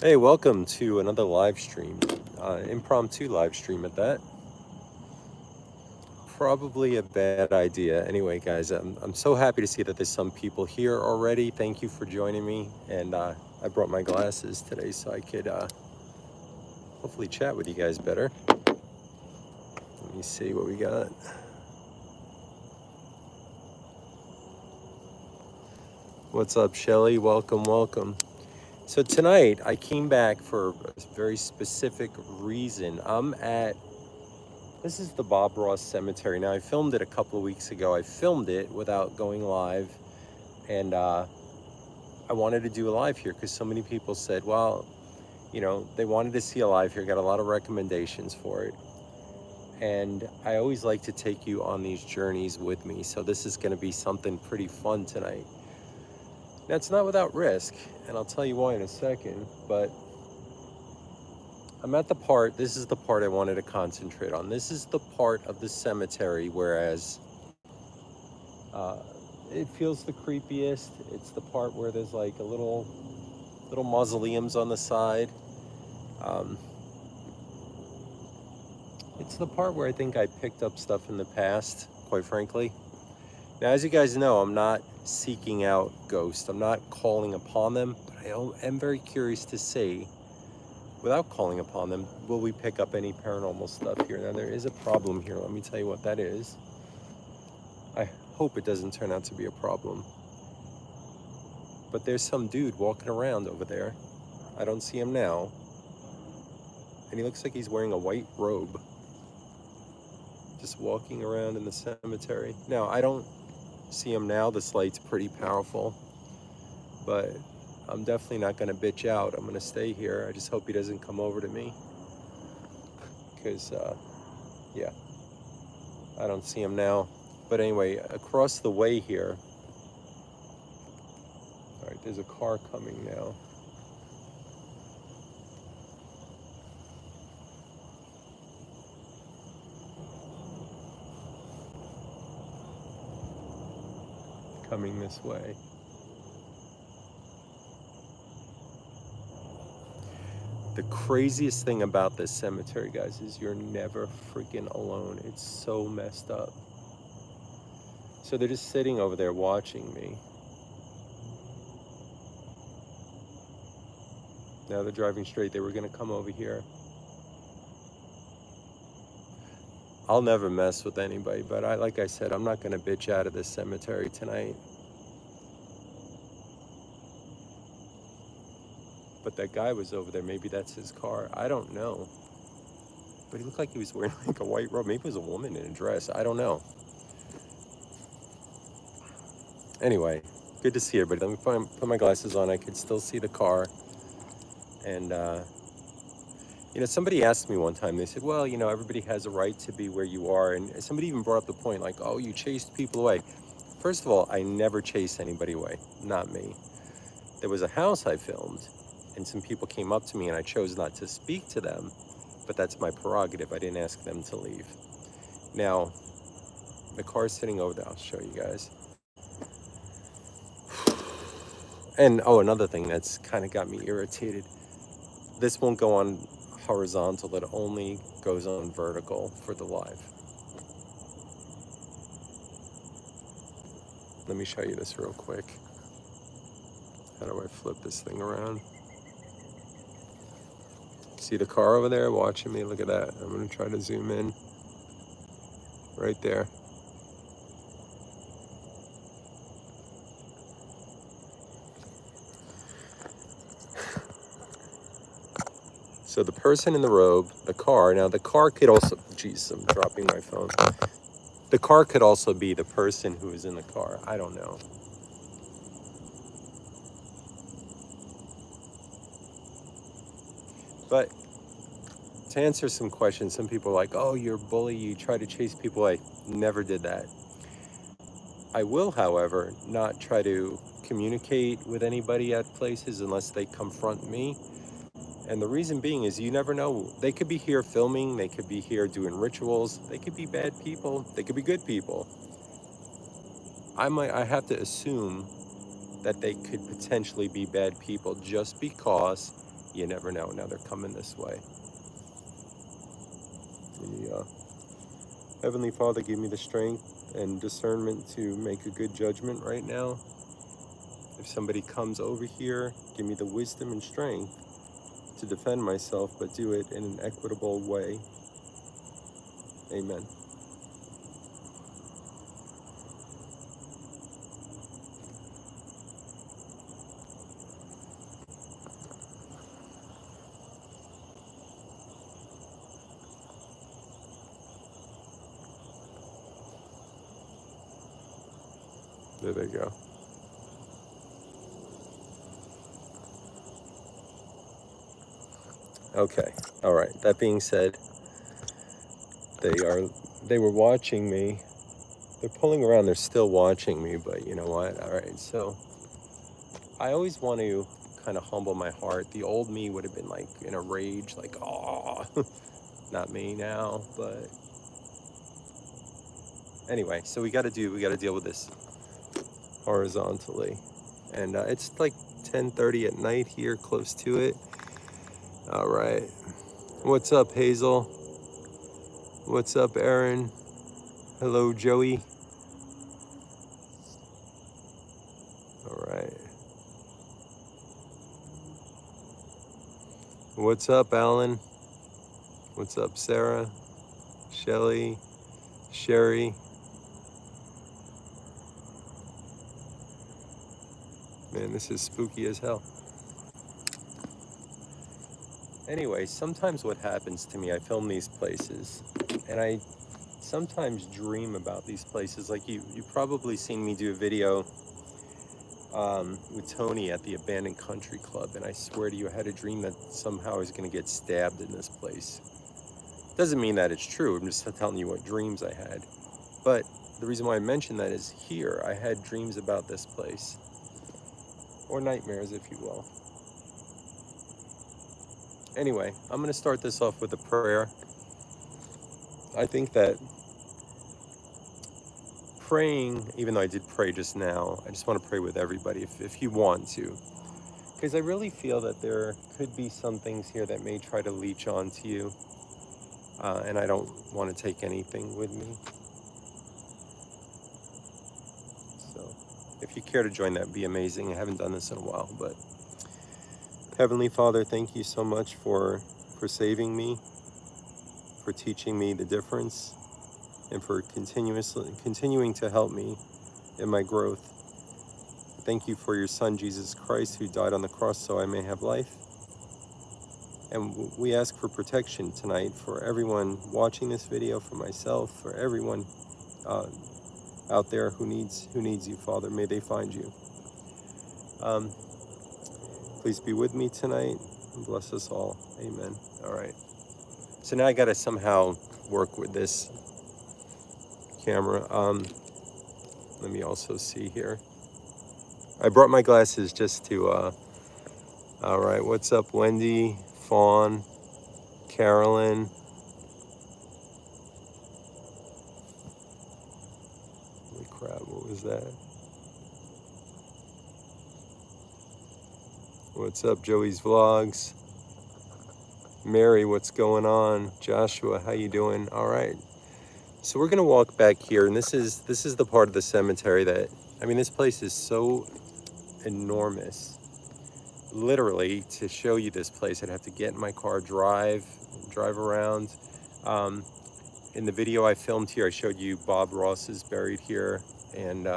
Hey, welcome to another live stream. Impromptu live stream at that. Probably a bad idea. Anyway, guys, I'm so happy to see that there's some people here already. Thank you for joining me. And I brought my glasses today so I could hopefully chat with you guys better. Let me see what we got. What's up, Shelly? Welcome, welcome. So tonight I came back for a very specific reason. This is the Bob Ross Cemetery. Now, I filmed it a couple of weeks ago. I filmed it without going live, and I wanted to do a live here because so many people said, well, they wanted to see a live here, got a lot of recommendations for it. And I always like to take you on these journeys with me, so this is going to be something pretty fun tonight. Now, it's not without risk, and I'll tell you why in a second, but I'm at the part, this is the part I wanted to concentrate on. This is the part of the cemetery, whereas it feels the creepiest. It's the part where there's like a little mausoleums on the side. It's the part where I think I picked up stuff in the past, quite frankly. Now, as you guys know, I'm not seeking out ghosts. I'm not calling upon them, but I am very curious to see, without calling upon them, will we pick up any paranormal stuff here? Now, there is a problem here. Let me tell you what that is. I hope it doesn't turn out to be a problem. But there's some dude walking around over there. I don't see him now. And he looks like he's wearing a white robe. Just walking around in the cemetery. Now, I don't see him now. This light's pretty powerful. But I'm definitely not going to bitch out. I'm going to stay here. I just hope he doesn't come over to me. Because, yeah. I don't see him now. But anyway, across the way here. All right, there's a car coming now. Coming this way. The craziest thing about this cemetery, guys, is you're never freaking alone. It's so messed up. So they're just sitting over there watching me. Now they're driving straight. They were going to come over here. I'll never mess with anybody, but like I said, I'm not going to bitch out of this cemetery tonight. But that guy was over there. Maybe that's his car. I don't know. But he looked like he was wearing like a white robe. Maybe it was a woman in a dress. I don't know. Anyway, good to see everybody. Let me put my glasses on. I could still see the car. And, somebody asked me one time, they said, well, everybody has a right to be where you are. And somebody even brought up the point like, oh, you chased people away. First of all, I never chase anybody away. Not me. There was a house I filmed, and some people came up to me, and I chose not to speak to them. But that's my prerogative. I didn't ask them to leave. Now, the car's sitting over there. I'll show you guys. And, oh, another thing that's kind of got me irritated. This won't go on horizontal. It only goes on vertical for the live. Let me show you this real quick. How do I flip this thing around? See the car over there watching me? Look at that. I'm going to try to zoom in. Right there. So the person in the robe, the car, now the car could also, geez, I'm dropping my phone. The car could also be the person who is in the car. I don't know. But to answer some questions, some people are like, oh, you're a bully, you try to chase people away. Never did that. I will, however, not try to communicate with anybody at places unless they confront me. And the reason being is you never know. They could be here filming, they could be here doing rituals, they could be bad people, they could be good people. I have to assume that they could potentially be bad people, just because you never know. Now they're coming this way. Heavenly Father, give me the strength and discernment to make a good judgment right now. If somebody comes over here, give me the wisdom and strength to defend myself, but do it in an equitable way. Amen. There they go. Okay. All right. That being said, they were watching me. They're pulling around. They're still watching me, but you know what? All right. So I always want to kind of humble my heart. The old me would have been like in a rage, like, oh, not me now. But anyway, so we got to deal with this horizontally. And it's like 10:30 at night here, close to it. All right. What's up, Hazel? What's up, Aaron? Hello, Joey. All right. What's up, Alan? What's up, Sarah? Shelly? Sherry? Man, this is spooky as hell. Anyway, sometimes what happens to me, I film these places, and I sometimes dream about these places. Like you've probably seen me do a video with Tony at the Abandoned Country Club, and I swear to you, I had a dream that somehow I was going to get stabbed in this place. Doesn't mean that it's true. I'm just telling you what dreams I had. But the reason why I mention that is here, I had dreams about this place. Or nightmares, if you will. Anyway, I'm going to start this off with a prayer. I think that praying, even though I did pray just now, I just want to pray with everybody if you want to. Because I really feel that there could be some things here that may try to leech onto you. And I don't want to take anything with me. So if you care to join, that'd be amazing. I haven't done this in a while, but Heavenly Father, thank you so much for saving me, for teaching me the difference, and for continuing to help me in my growth. Thank you for your Son, Jesus Christ, who died on the cross so I may have life. And we ask for protection tonight for everyone watching this video, for myself, for everyone out there who needs you, Father. May they find you. Please be with me tonight and bless us all. Amen. All right. So now I got to somehow work with this camera. Let me also see here. I brought my glasses just to, all right. What's up, Wendy, Fawn, Carolyn? Holy crap, what was that? What's up, Joey's Vlogs? Mary, what's going on? Joshua, how you doing? All right. So we're gonna walk back here, and this is the part of the cemetery that, I mean, this place is so enormous. Literally, to show you this place, I'd have to get in my car, drive around. In the video I filmed here, I showed you Bob Ross is buried here, and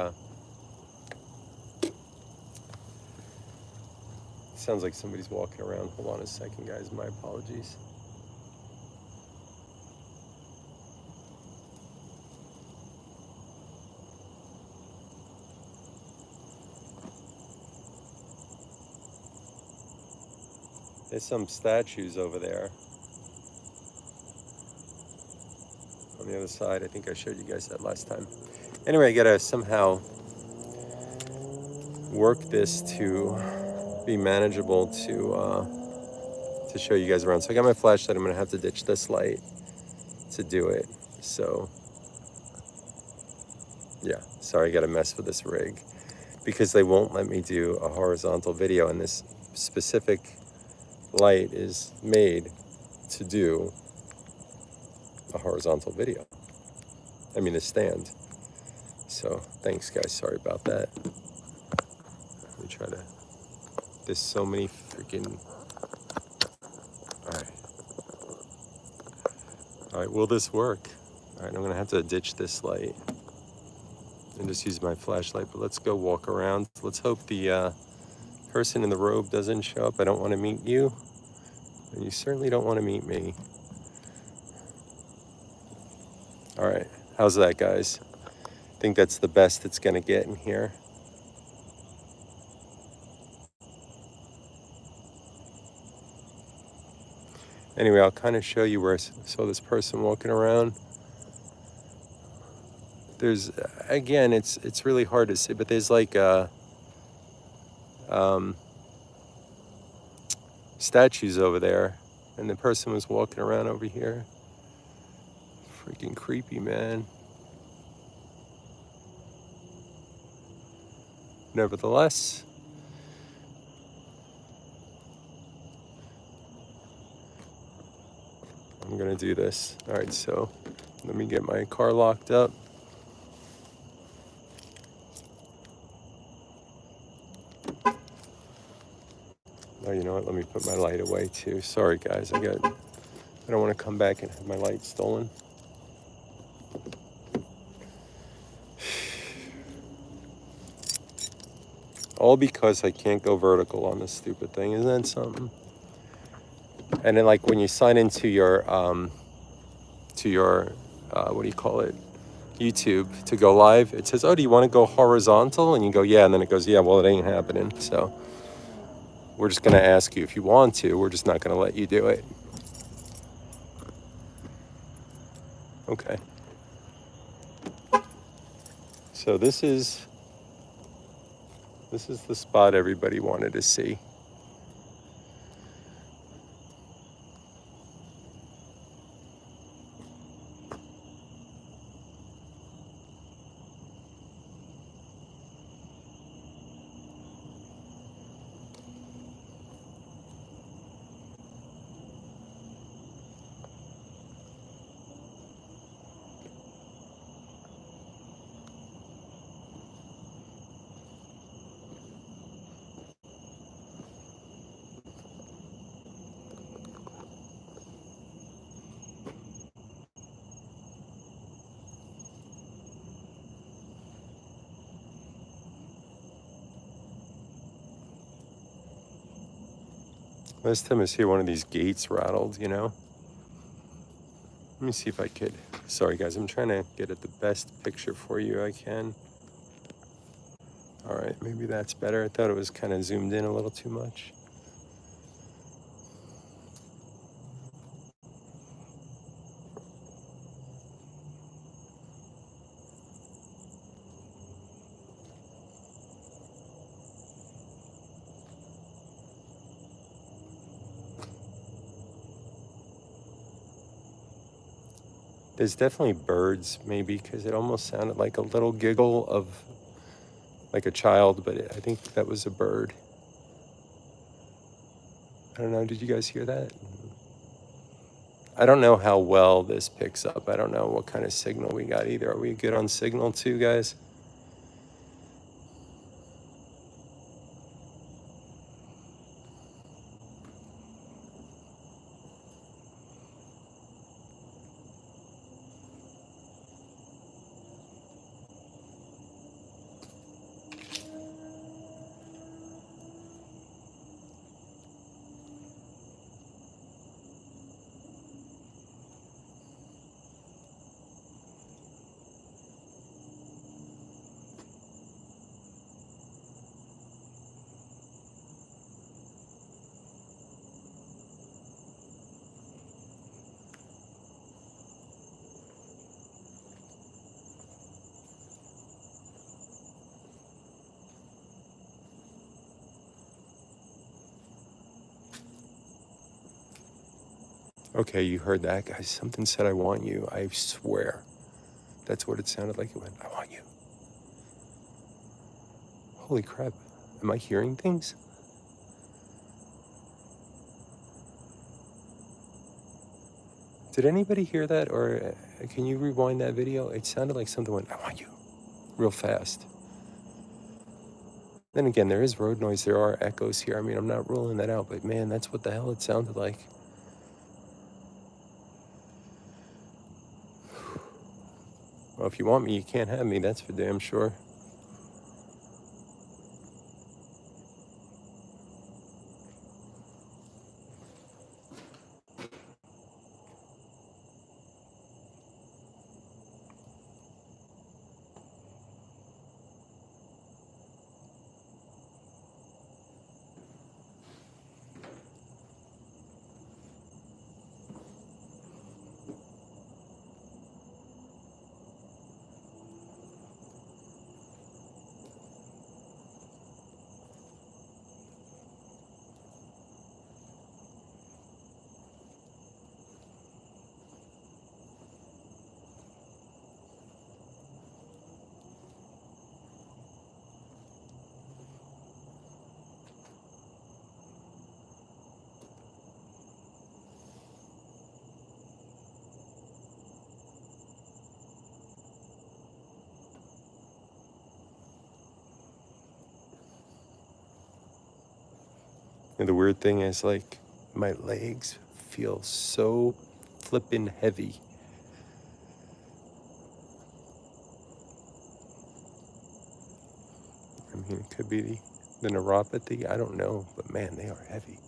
sounds like somebody's walking around. Hold on a second, guys. My apologies. There's some statues over there. On the other side, I think I showed you guys that last time. Anyway, I gotta somehow work this to be manageable to show you guys around. So I got my flashlight. I'm gonna have to ditch this light to do it. So yeah, sorry, I gotta mess with this rig. because they won't let me do a horizontal video, and this specific light is made to do a horizontal video. I mean, a stand. So thanks guys, sorry about that. Let me try to, there's so many freaking, all right, will this work? All right, I'm gonna have to ditch this light and just use my flashlight, but let's go walk around. Let's hope the person in the robe doesn't show up. I don't want to meet you, and you certainly don't want to meet me. All right, how's that, guys? I think that's the best it's gonna get in here. Anyway, I'll kind of show you where I saw this person walking around. There's, again, it's really hard to see, but there's like statues over there, and the person was walking around over here. Freaking creepy, man. Nevertheless, I'm gonna do this. All right, so let me get my car locked up. Oh, you know what? Let me put my light away too. Sorry, guys. I don't want to come back and have my light stolen. All because I can't go vertical on this stupid thing. Isn't that something? And then, like, when you sign into your what do you call it? YouTube to go live, it says, "Oh, do you want to go horizontal?" And you go, "Yeah," and then it goes, "Yeah, well, it ain't happening." So we're just gonna ask you if you want to. We're just not gonna let you do it. Okay. So this is the spot everybody wanted to see. Last time I see one of these gates rattled, you know. Let me see if I could. Sorry, guys. I'm trying to get at the best picture for you I can. All right, maybe that's better. I thought it was kind of zoomed in a little too much. There's definitely birds, maybe, because it almost sounded like a little giggle of like a child, but I think that was a bird. I don't know. Did you guys hear that? I don't know how well this picks up. I don't know what kind of signal we got either. Are we good on signal too, guys? Okay, you heard that, guys. Something said, "I want you." I swear. That's what it sounded like. It went, "I want you." Holy crap. Am I hearing things? Did anybody hear that? Or can you rewind that video? It sounded like something went, I want you, real fast. Then again, there is road noise. There are echoes here. I mean, I'm not ruling that out, but man, that's what the hell it sounded like. Well, if you want me, you can't have me. That's for damn sure. And the weird thing is, like, my legs feel so flippin' heavy. I mean, it could be the neuropathy. I don't know, but man, they are heavy.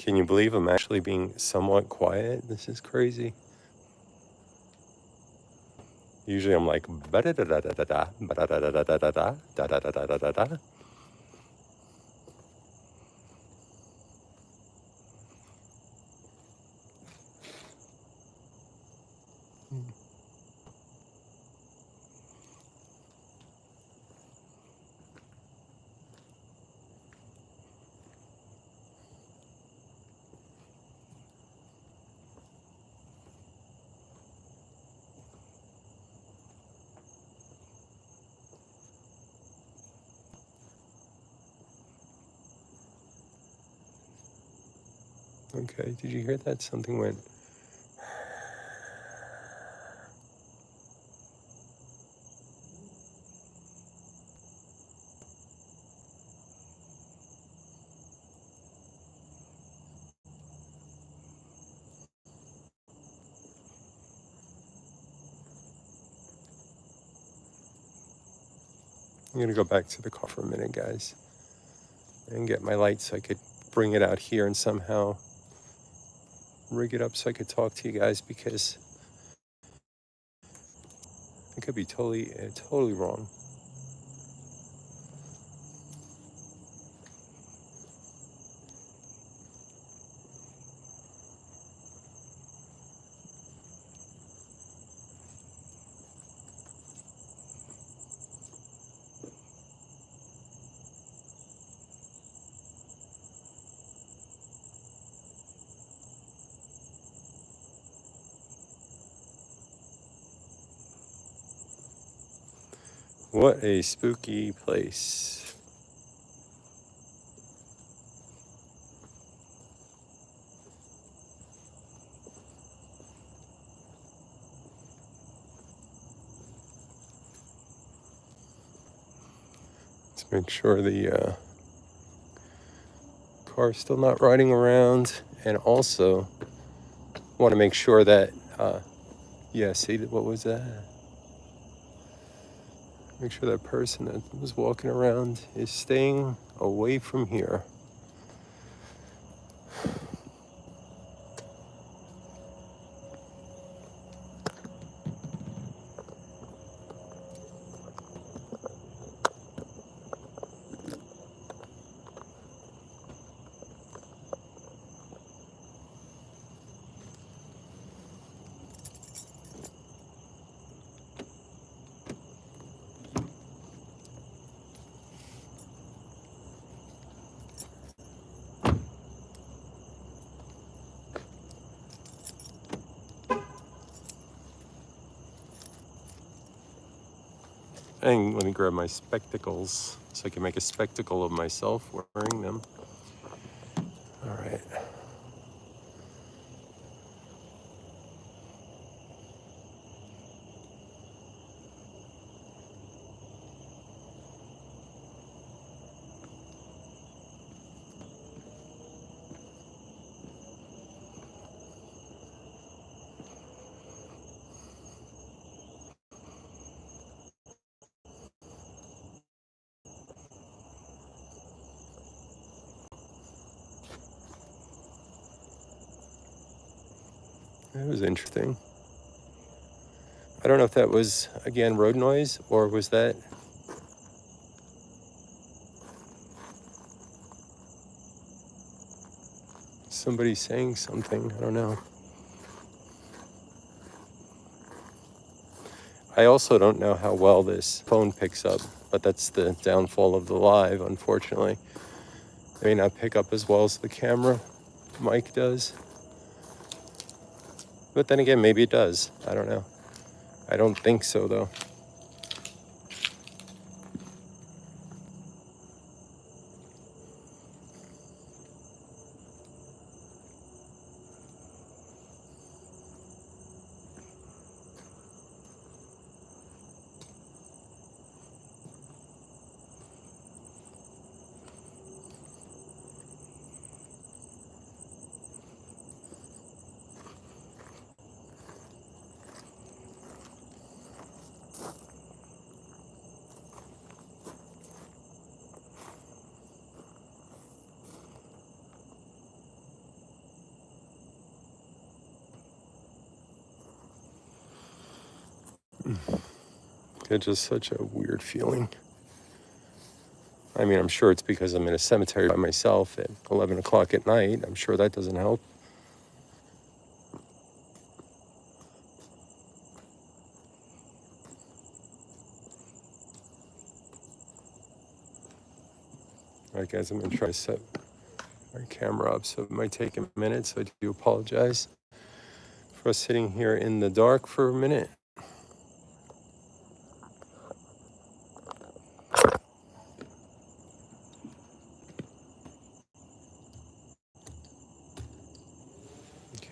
Can you believe I'm actually being somewhat quiet? This is crazy. Usually I'm like ba-da-da-da-da-da-da, ba-da-da-da-da-da-da, da-da-da-da-da-da. Okay, did you hear that? Something went. I'm gonna go back to the car for a minute, guys, and get my light so I could bring it out here and somehow rig it up so I could talk to you guys, because I could be totally wrong. What a spooky place. Let's make sure the car's still not riding around, and also want to make sure that Yeah, see, what was that? Make sure that person that was walking around is staying away from here. And let me grab my spectacles so I can make a spectacle of myself wearing them. All right. That was interesting. I don't know if that was, again, road noise, or was that somebody saying something? I don't know. I also don't know how well this phone picks up, but that's the downfall of the live, unfortunately. It may not pick up as well as the camera mic does. But then again, maybe it does. I don't know. I don't think so, though. It's just such a weird feeling. I mean, I'm sure it's because I'm in a cemetery by myself at 11 o'clock at night. I'm sure that doesn't help. All right, guys, I'm going to try to set my camera up, so it might take a minute, so I do apologize for us sitting here in the dark for a minute.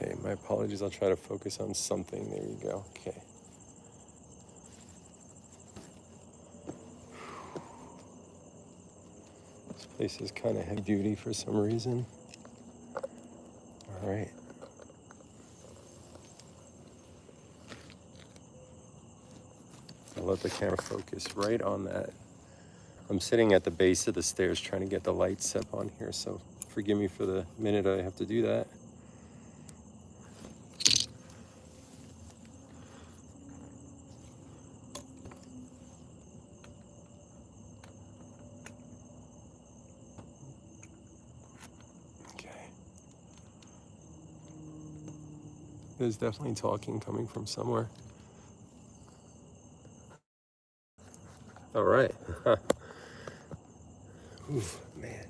Okay, my apologies. I'll try to focus on something. There you go. Okay. This place is kind of heavy duty for some reason. All right. I'll let the camera focus right on that. I'm sitting at the base of the stairs trying to get the lights up on here, so forgive me for the minute I have to do that. Okay. There's definitely talking coming from somewhere. All right. Ooh, man.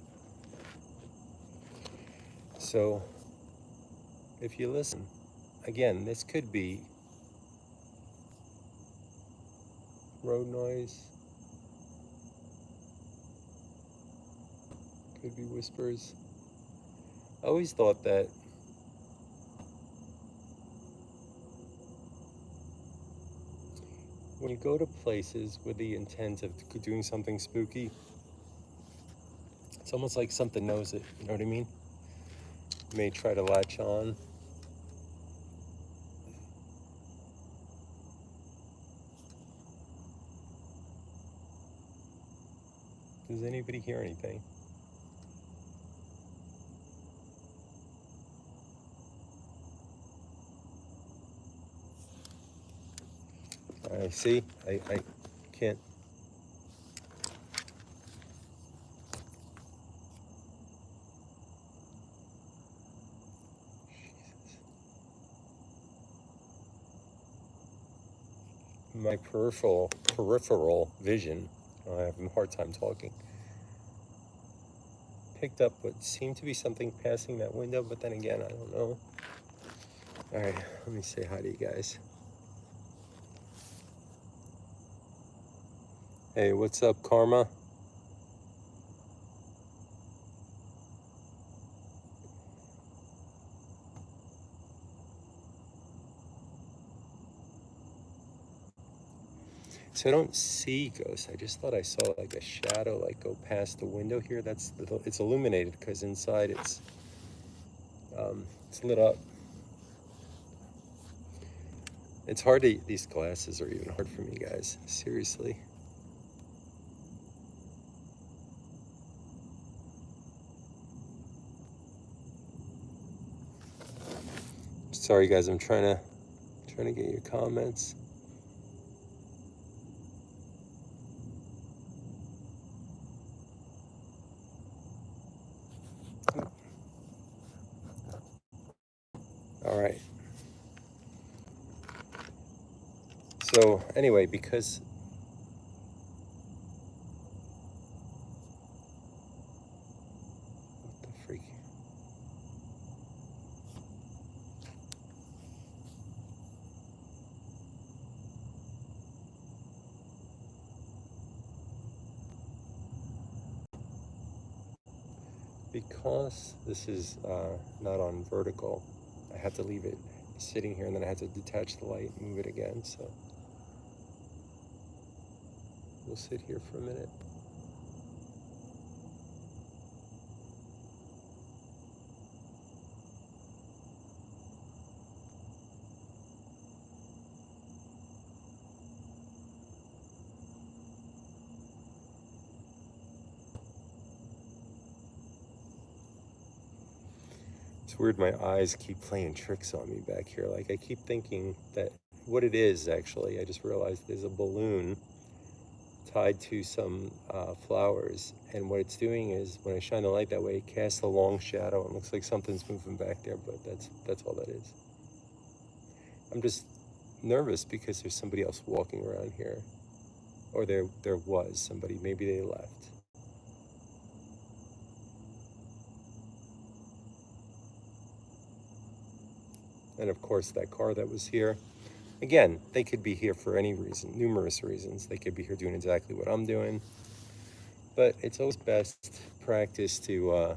So, if you listen, again, this could be road noise, could be whispers. I always thought that when you go to places with the intent of doing something spooky, it's almost like something knows it, you know what I mean? You may try to latch on. Does anybody hear anything? I see. I can't. My peripheral vision, I have a hard time talking, picked up what seemed to be something passing that window, but then again, I don't know. All right, let me say hi to you guys. Hey, what's up, Karma? So I don't see ghosts. I just thought I saw like a shadow like go past the window here. It's illuminated because inside it's lit up. It's hard to, these glasses are even hard for me, guys. Seriously. Sorry, guys. I'm trying to get your comments. All right. So anyway, because what the freak? Because this is not on vertical, I had to leave it sitting here, and then I had to detach the light and move it again. So we'll sit here for a minute. It's weird, my eyes keep playing tricks on me back here. Like I keep thinking that what it is actually, I just realized there's a balloon tied to some flowers, and what it's doing is when I shine the light that way, it casts a long shadow and looks like something's moving back there, but that's all that is. I'm just nervous because there's somebody else walking around here, or there was somebody, maybe they left. And of course that car that was here, again, they could be here for any reason, numerous reasons. They could be here doing exactly what I'm doing, but it's always best practice to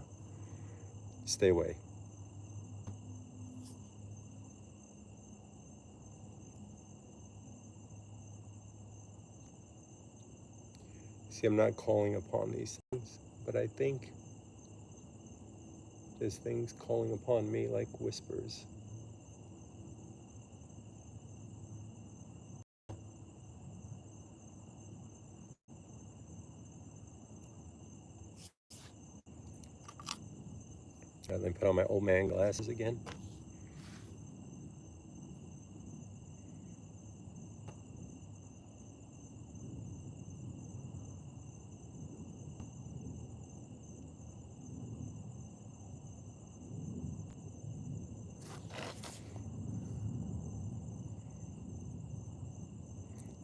stay away. See, I'm not calling upon these things, but I think there's things calling upon me like whispers. And then put on my old man glasses again.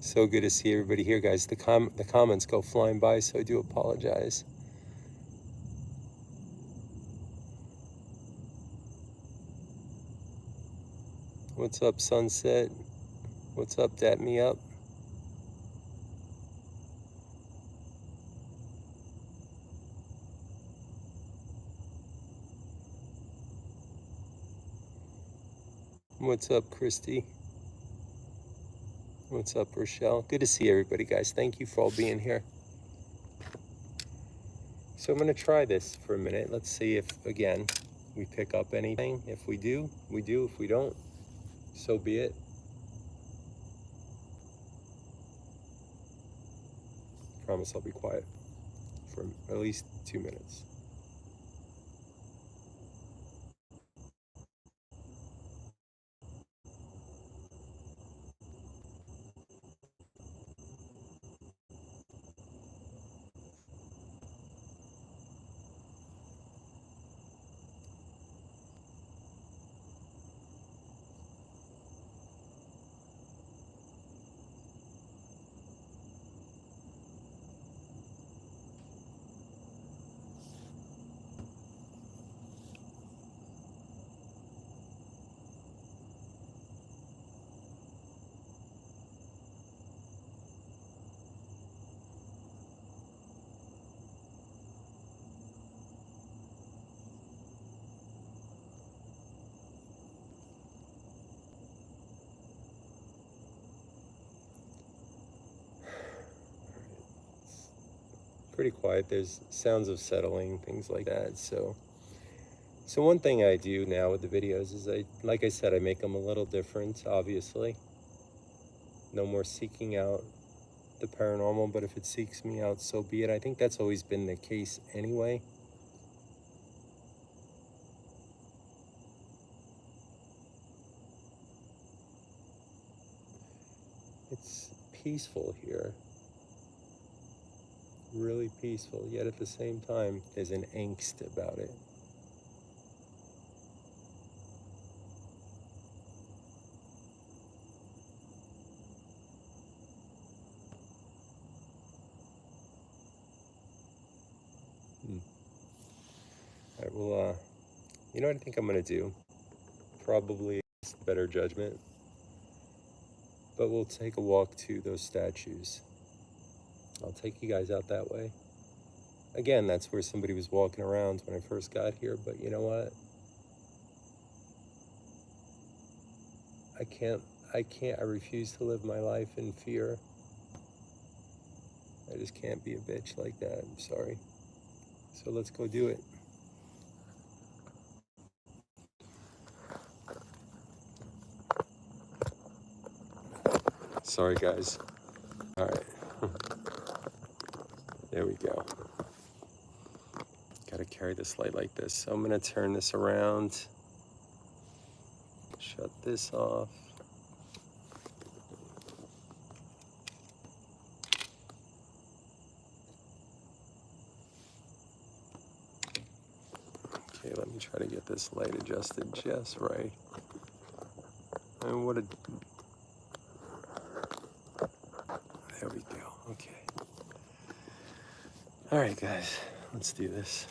So good to see everybody here, guys. The comments go flying by, so I do apologize. What's up, Sunset? What's up, Dap Me Up? What's up, Christy? What's up, Rochelle? Good to see everybody, guys. Thank you for all being here. So I'm going to try this for a minute. Let's see if, again, we pick up anything. If we do, we do. If we don't, so be it. Promise I'll be quiet for at least 2 minutes. Pretty quiet. There's sounds of settling, things like that. So one thing I do now with the videos is like I said, I make them a little different, obviously. No more seeking out the paranormal, but if it seeks me out, so be it. I think that's always been the case anyway. It's peaceful here. Really peaceful, yet at the same time, there's an angst about it. All right, well, you know what I think I'm gonna do? Probably better judgment, but we'll take a walk to those statues. I'll take you guys out that way. Again, that's where somebody was walking around when I first got here, but you know what? I refuse to live my life in fear. I just can't be a bitch like that, I'm sorry. So let's go do it. Sorry, guys. All right. There we go. Got to carry this light like this. So I'm going to turn this around. Shut this off. Okay, let me try to get this light adjusted just right. And what a... There we go. Okay. All right, guys. Let's do this.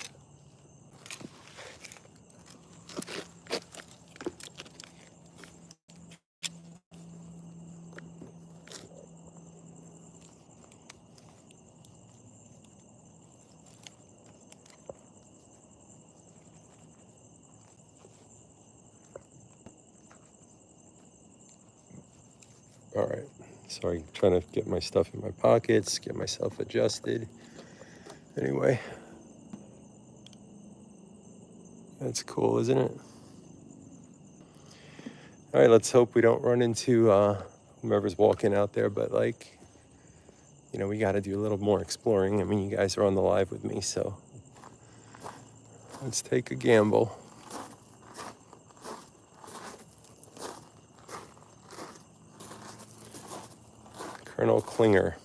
All right. Sorry, trying to get my stuff in my pockets, get myself adjusted. Anyway. That's cool, isn't it? All right, let's hope we don't run into whomever's walking out there, but like, you know, we got to do a little more exploring. I mean, you guys are on the live with me, so let's take a gamble. Colonel Klinger.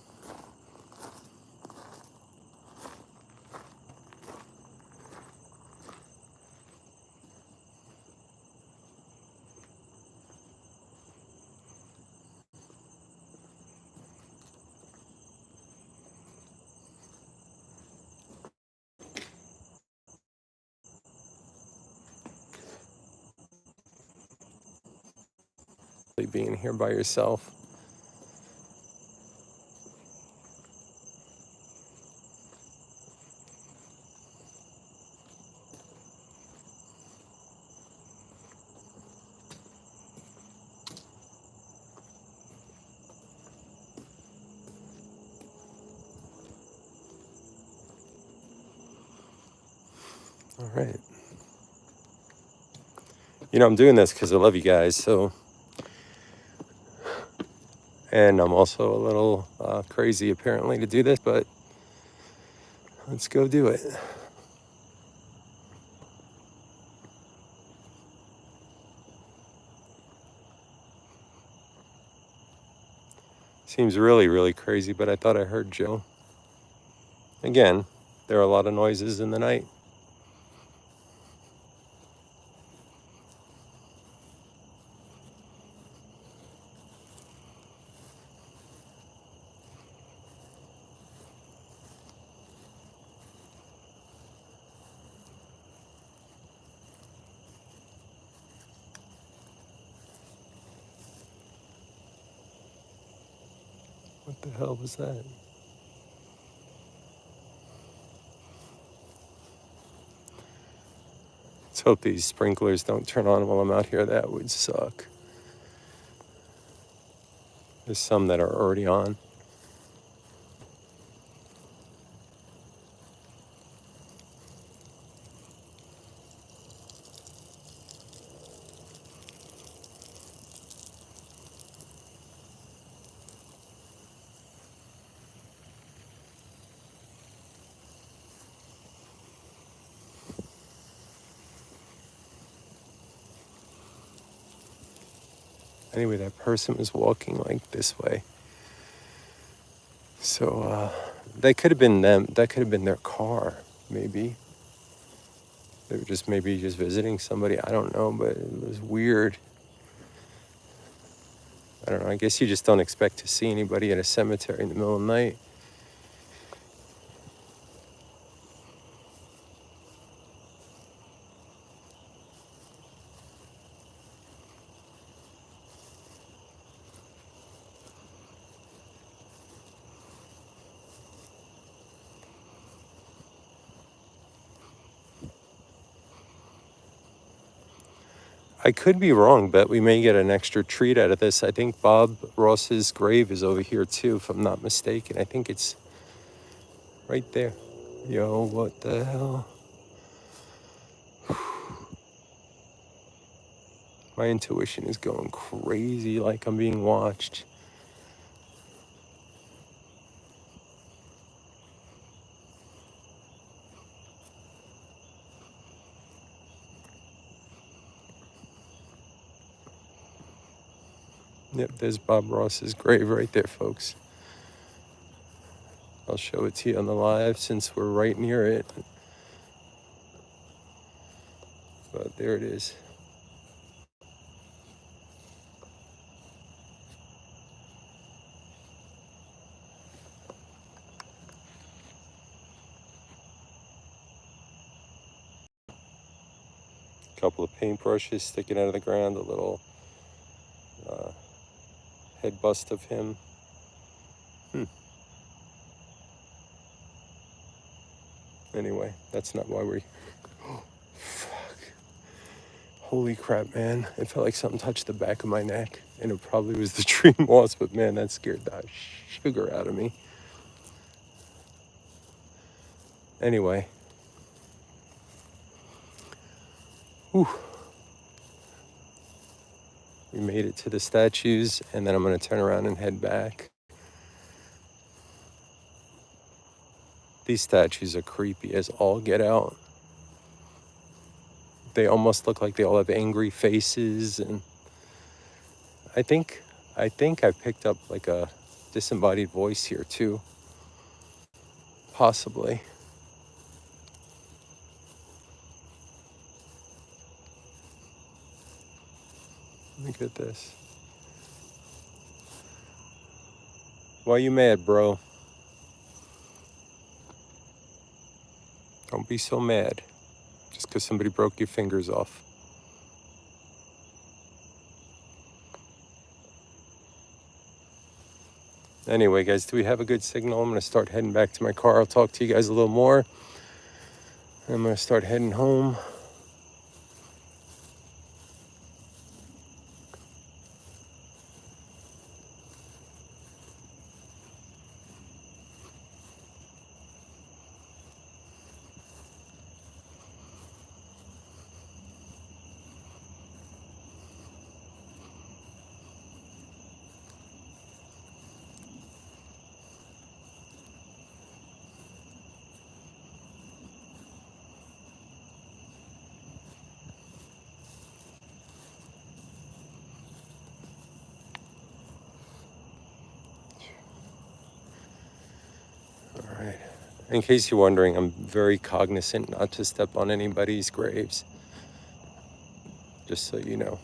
Being here by yourself. All right. You know, I'm doing this because I love you guys, so. And I'm also a little crazy, apparently, to do this, but Let's go do it. Seems really, really crazy, but I thought I heard Joe. Again, there are a lot of noises in the night. What the hell was that? Let's hope these sprinklers don't turn on while I'm out here. That would suck. There's some that are already on. Anyway, that person was walking like this way. So that could have been them. That could have been their car, maybe. They were just maybe just visiting somebody. I don't know, but it was weird. I don't know. I guess you just don't expect to see anybody at a cemetery in the middle of the night. I could be wrong, but we may get an extra treat out of this. I think Bob Ross's grave is over here too, if I'm not mistaken. I think it's right there. Yo, what the hell? My intuition is going crazy, like I'm being watched. Yep, there's Bob Ross's grave right there, folks. I'll show it to you on the live since we're right near it. But there it is. A couple of paintbrushes sticking out of the ground, a little head bust of him. Anyway, that's not why we... Fuck. Holy crap, man. It felt like something touched the back of my neck. And it probably was the tree moss, but man, that scared the sugar out of me. Anyway. Whew. We made it to the statues, and then I'm going to turn around and head back. These statues are creepy as all get out. They almost look like they all have angry faces, and I think I picked up like a disembodied voice here too. Possibly. Look at this. Why you mad, bro? Don't be so mad. Just because somebody broke your fingers off. Anyway, guys, do we have a good signal? I'm going to start heading back to my car. I'll talk to you guys a little more. I'm going to start heading home. In case you're wondering, I'm very cognizant not to step on anybody's graves, just so you know.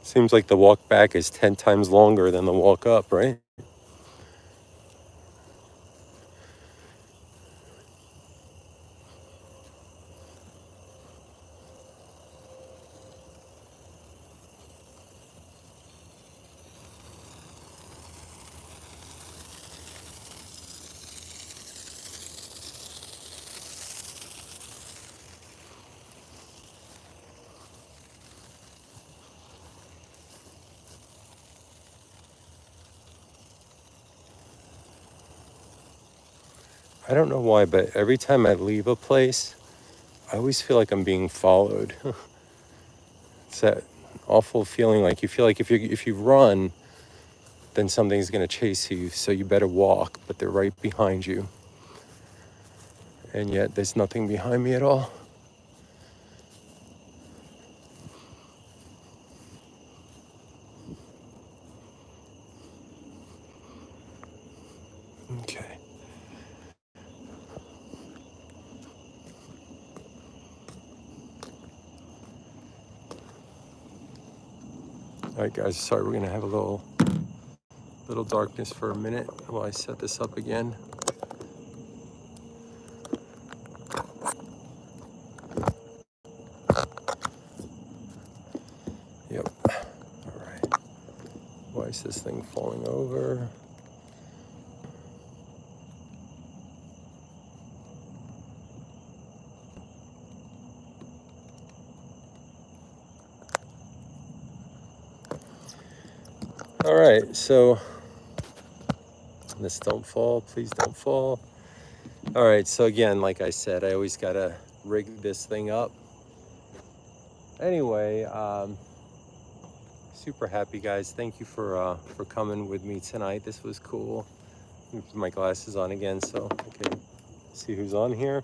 Seems like the walk back is 10 times longer than the walk up, right? I don't know why, but every time I leave a place, I always feel like I'm being followed. It's that awful feeling like you feel like if you run, then something's going to chase you, so you better walk, but they're right behind you. And yet there's nothing behind me at all. Okay. All right, guys, sorry, we're going to have a little darkness for a minute while I set this up again. Yep. All right. Why is this thing falling over? All right, so this don't fall, please don't fall. All right, so again, like I said, I always gotta rig this thing up. Anyway, super happy, guys. Thank you for coming with me tonight. This was cool. Let me put my glasses on again so I can see who's on here.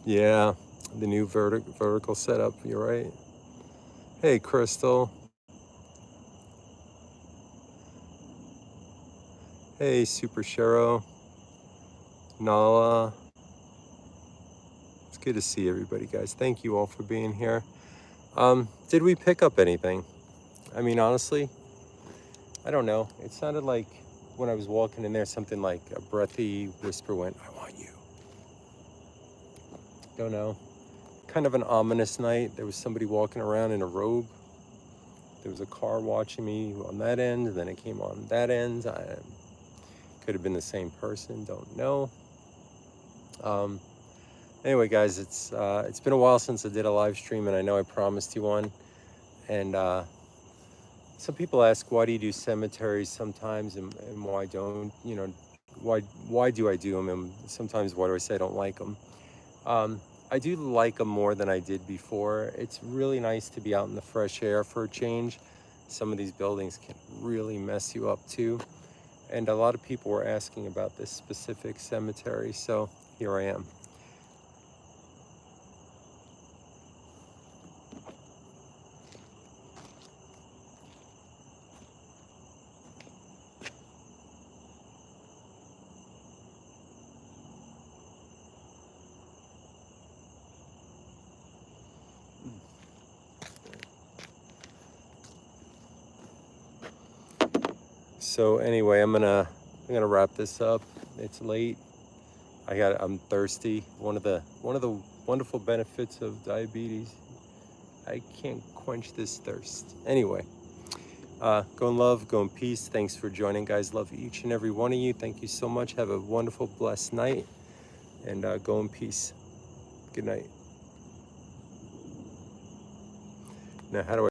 Yeah, the new vertical setup. You're right. Hey, Crystal. Hey, Super Shero. Nala. It's good to see everybody, guys. Thank you all for being here. Did we pick up anything? I mean, honestly, I don't know. It sounded like when I was walking in there, something like a breathy whisper went, "I want you." Don't know. Kind of an ominous night. There was somebody walking around in a robe. There was a car watching me on that end, and then it came on that end. I could have been the same person. Don't know. Anyway, guys, it's been a while since I did a live stream, and I know I promised you one. And some people ask, why do you do cemeteries sometimes, and why don't you know? Why do I do them? And sometimes why do I say I don't like them? I do like them more than I did before. It's really nice to be out in the fresh air for a change. Some of these buildings can really mess you up too. And a lot of people were asking about this specific cemetery, so here I am. So anyway, I'm gonna wrap this up. It's late. I'm thirsty. One of the wonderful benefits of diabetes. I can't quench this thirst. Anyway, go in love, go in peace. Thanks for joining, guys. Love each and every one of you. Thank you so much. Have a wonderful, blessed night, and go in peace. Good night. Now, how do I